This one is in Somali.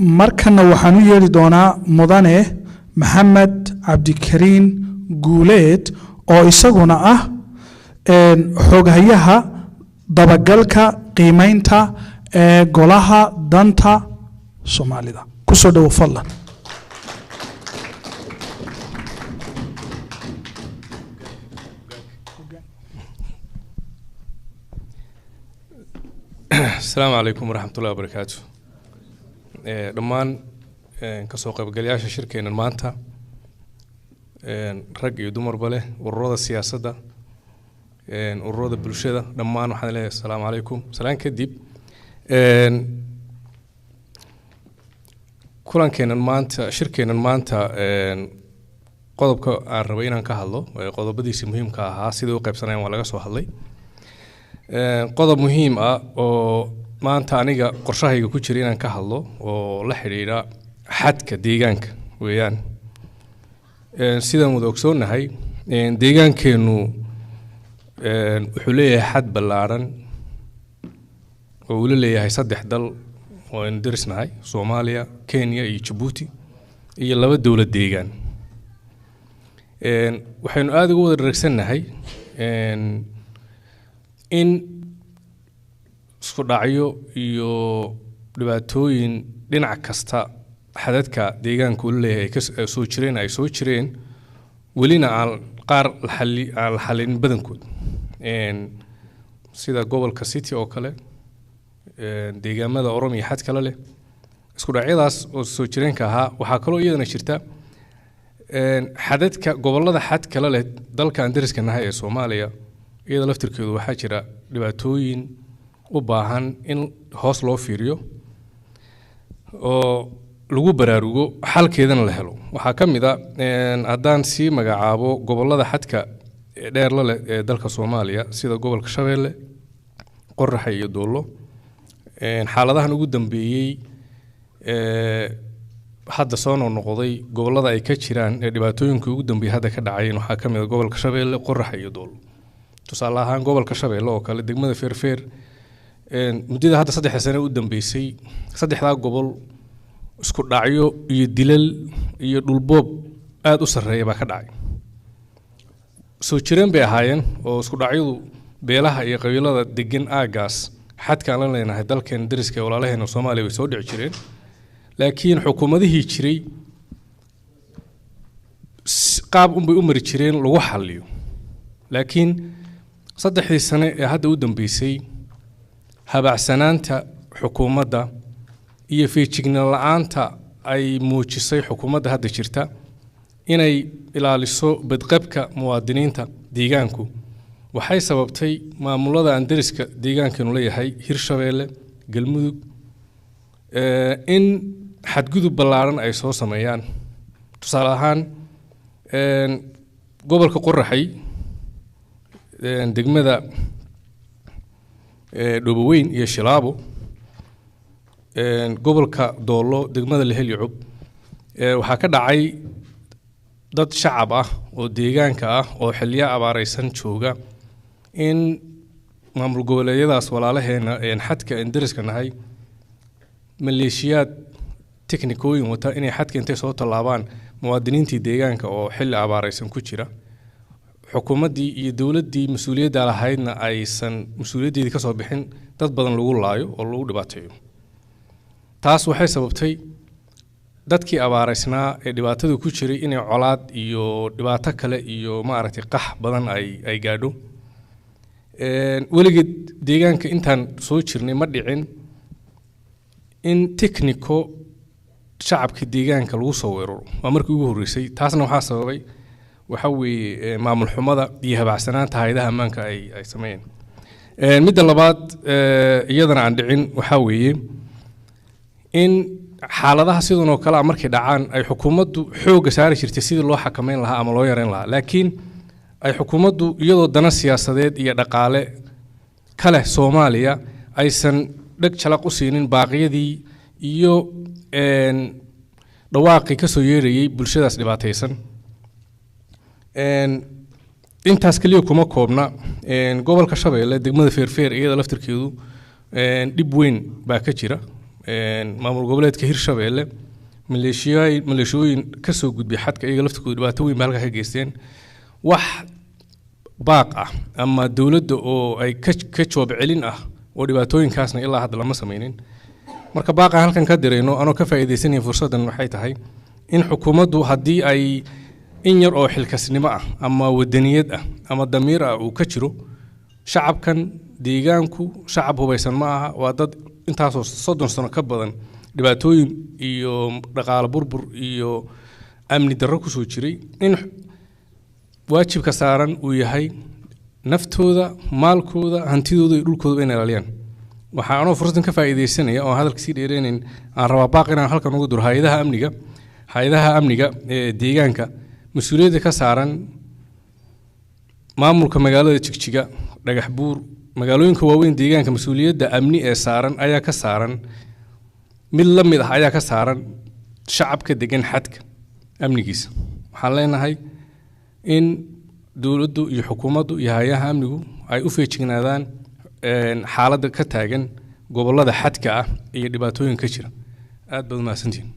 markana waxaan u yeeri doonaa mudane maxamed cabdikariin guuleed oo isaguna ah xoghayaha dabagalka qiimeynta ee golaha danta Soomaalida ku soo dhaw fadlan. السلام عليكم ورحمة الله وبركاته. دمان كسوق بقلياش شركة مانتا رجع يدمر بله والروضة السياسة ده والروضة بالشدة دمان وحنا السلام عليكم سلام كديب كلن كان مانتا شركة مانتا قضب كعربين كهالله قضب بدي مهم كهاسيدو قبل سنة ولا قصوا حلي qodob muhiim ah oo maanta aniga qorshahayga ku jira inaan ka hadlo oo la xiriira xadka deegaanka weeyaan sidaan wada ogsoonahay deegaankeenu wuxuu leeyahay xad ballaaran oo uu leeyahay 3 dal oo aan dirisnahay Soomaaliya, Kenya iyo Djibouti iyo 2 dawlad deegaan waxaynu aad ugu wada raagsanahay in isku dhacyo iyo dhibaatooyin dhinac kasta xadadka deegaanka uu leeyahay ay soo jireen welina aan qaar la xalin badankood sida gobolka City oo kale deegaamada Oromiya xad kale leh isku dhacyadaas oo soo jireenka ahaa waxa kale oo iyadana jirta xadadka gobolada xad kale leh dalka aan dariska nahay ee Soomaaliya iyada laftirkeedu waxa jira dhibaatooyin u baahan in hoos loo fiiriyo oo lagu baraarugo xalkeedana la helo waxa kamid ah haddaan si magacaabo gobolada xadka dheer la leh ee dalka Soomaaliya sida gobolka Shabeelle Qoraxay iyo Doolo xaaladahan ugu dambeeyay hadda soo noqday gobolada ay ka jiraan ee dhibaatooyinka ugu dambeeyay hadda ka dhacay waxa kamid ah gobolka Shabeelle Qoraxay iyo Doolo tusaale ahaan gobolka Shabeelle oo kale degmada Feerfeer muddada hadda 3 sano u dambeysay 3 gobol isku dhacyo iyo dilal iyo dhulboob aad u sareeya ba ka dhacay soo jireen bay ahaayeen oo isku dhacyadu beelaha iyo qabiilada degan aagaas xadka la leenahay dalkeen dariska walaalaheena Soomaaliya way soo dhici jireen laakiin xukuumadihii jiray qaab bay u mari jireen lagu xalliyo laakiin 3 sano ee hadda u dambeysay habacsanaanta xukuumadda iyo feejignaan la'aanta ay muujisay xukuumadda hadda jirta inay ilaaliso badqabka muwaadiniinta deegaanku waxay sababtay maamulada aan dariska deegaankeenu leeyahay Hirshabeelle Galmudug in xadgudub ballaaran ay soo sameeyaan tusaale ahaan gobolka Qoraxay degmada Dhoboweyn iyo Shilaabo gobolka Doolo degmada Lehelyocob waxa ka dhacay dad shacab ah oo deegaanka ah oo xilliya abaaraysan jooga in maamul goboleedyadaas walaalaheena xadka indiriska nahay maleeshiyaad teknikooyin wata inay xadka intay soo tallaabaan muwaadiniintii deegaanka oo xilli abaaraysan ku jira xukuumaddii iyo dawladdii mas'uuliyadda lahaydna aysan mas'uuliyaddeedii ka soo bixin dad badan lagu laayo oo lagu dhibaateeyo taas waxay sababtay dadkii abaaraysnaa ee dhibaatada ku jiray inay colaad iyo dhibaato kale iyo maaragtay qax badan ay gaadho weligeed deegaanka intaan soo jirnay ma dhicin in tekniko shacabka deegaanka lagu soo weeraro waa markii ugu horeysay taasna waxaa sababay waxa weeye maamul xumada iyo habacsanaanta hay'adaha ammaanka ay sameeyeen midda labaad iyadana aan dhicin waxa weeye in xaaladaha sidan oo kale markay dhacaan ay xukuumaddu xoog saari jirtay sidii loo xakameyn lahaa ama loo yareyn lahaa laakiin ay xukuumaddu iyadoo dana siyaasadeed iyo dhaqaale kale Soomaaliya aysan dhag jalaq u siinin baaqyadii iyo dhawaaqi ka soo yeerayay bulshadaas dhibaataysan intaas kaliya kuma koobna gobolka Shabeelle degmada Feerfeer iyada laftirkeedu dib weyn baa ka jira maamul goboleedka Hirshabeelle maleeshiyooyin ka soo gudbay xadka iyaga laftirkooda dhibaato weyn baa halkaa ka geysteen wax baaq ah ama dowladda oo ay ka joob celin ah oo dhibaatooyinkaasna ilaa hadda lama samaynin marka baaqa halkan ka dirayno anoo ka faa'iideysanaya fursaddan waxay tahay in xukuumaddu haddii ay in yar oo xilkasnimo ah ama wadaniyad ah ama damiir ah uu ka jiro shacabkan deegaanku shacab hubaysan ma aha waa dad intaasoo 30 sano ka badan dhibaatooyin iyo dhaqaale burbur iyo amni darro ku soo jiray in waajibka saaran uu yahay naftooda maalkooda hantidooda iyo dhulkooda inay ilaaliyaan waxa anoo fursadan ka faa'iideysanaya oo hadalka sii dheereenin aan rabaa baaq inaan halkan ugu diro hay'adaha amniga ee deegaanka mas'uuliyadda ka saaran maamulka magaalada Jigjiga dhagax buur magaalooyinka waaweyn deegaanka mas'uuliyadda amni ee saaran ayaa ka saaran mid la mid ah ayaa ka saaran shacabka degan xadka amnigiisa waxaan leenahay in dowladdu iyo xukuumaddu iyo hay'adaha amnigu ay u feejignaadaan xaaladda ka taagan gobollada xadka ah iyo dhibaatooyinka jira aad baad u mahadsantihiin